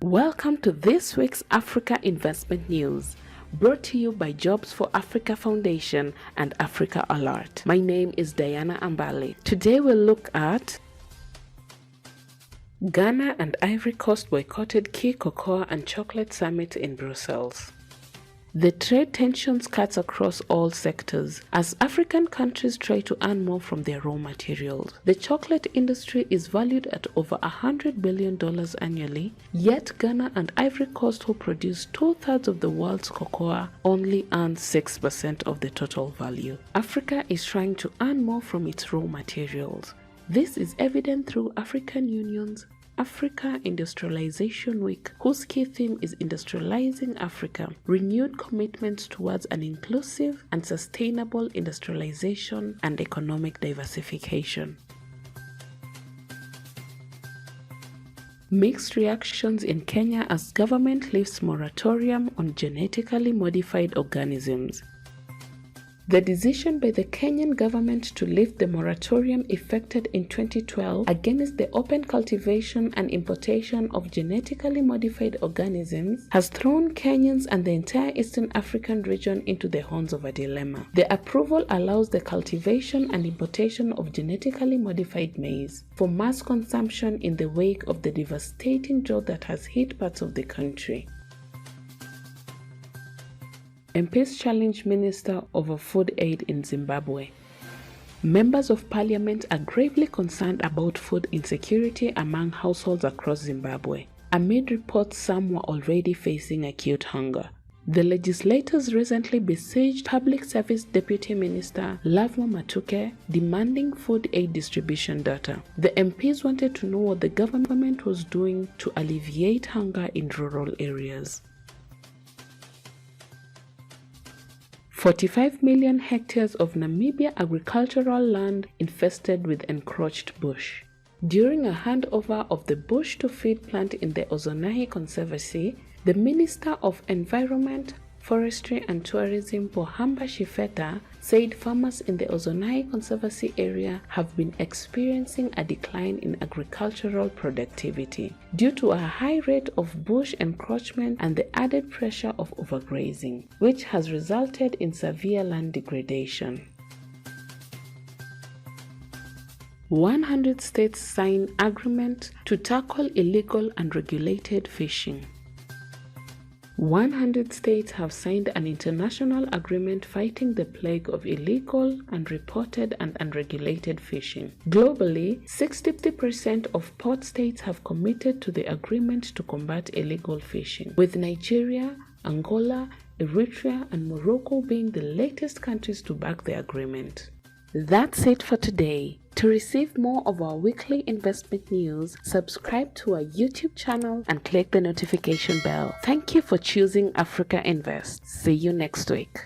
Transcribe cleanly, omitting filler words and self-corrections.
Welcome to this week's Africa Investment News, brought to you by Jobs for Africa Foundation and Africa Alert. My name is Diana Ambali. Today we'll look at Ghana and Ivory Coast boycotted key cocoa and chocolate summit in Brussels. The trade tensions cuts across all sectors as African countries try to earn more from their raw materials. The chocolate industry is valued at over $100 billion annually, yet Ghana and Ivory Coast, who produce 2/3 of the world's cocoa, only earn 6% of the total value. Africa is trying to earn more from its raw materials. This is evident through African Union's Africa Industrialization Week, whose key theme is Industrializing Africa, renewed commitments towards an inclusive and sustainable industrialization and economic diversification. Mixed reactions in Kenya as government lifts moratorium on genetically modified organisms. The decision by the Kenyan government to lift the moratorium effected in 2012 against the open cultivation and importation of genetically modified organisms has thrown Kenyans and the entire Eastern African region into the horns of a dilemma. The approval allows the cultivation and importation of genetically modified maize for mass consumption in the wake of the devastating drought that has hit parts of the country. MPs challenge Minister over food aid in Zimbabwe. Members of Parliament are gravely concerned about food insecurity among households across Zimbabwe, amid reports some were already facing acute hunger. The legislators recently besieged Public Service Deputy Minister Lavmo Matuke, demanding food aid distribution data. The MPs wanted to know what the government was doing to alleviate hunger in rural areas. 45 million hectares of Namibia agricultural land infested with encroached bush. During a handover of the bush to feed plant in the Ozonahi Conservancy, the Minister of Environment, Forestry and Tourism Pohamba Shifeta said farmers in the Ozonahi Conservancy area have been experiencing a decline in agricultural productivity due to a high rate of bush encroachment and the added pressure of overgrazing, which has resulted in severe land degradation. 100 states sign agreement to tackle illegal and regulated fishing. 100 states have signed an international agreement fighting the plague of illegal, unreported, and unregulated fishing. Globally, 60% of port states have committed to the agreement to combat illegal fishing, with Nigeria, Angola, Eritrea, and Morocco being the latest countries to back the agreement. That's it for today. To receive more of our weekly investment news, subscribe to our YouTube channel and click the notification bell. Thank you for choosing Africa Invest. See you next week.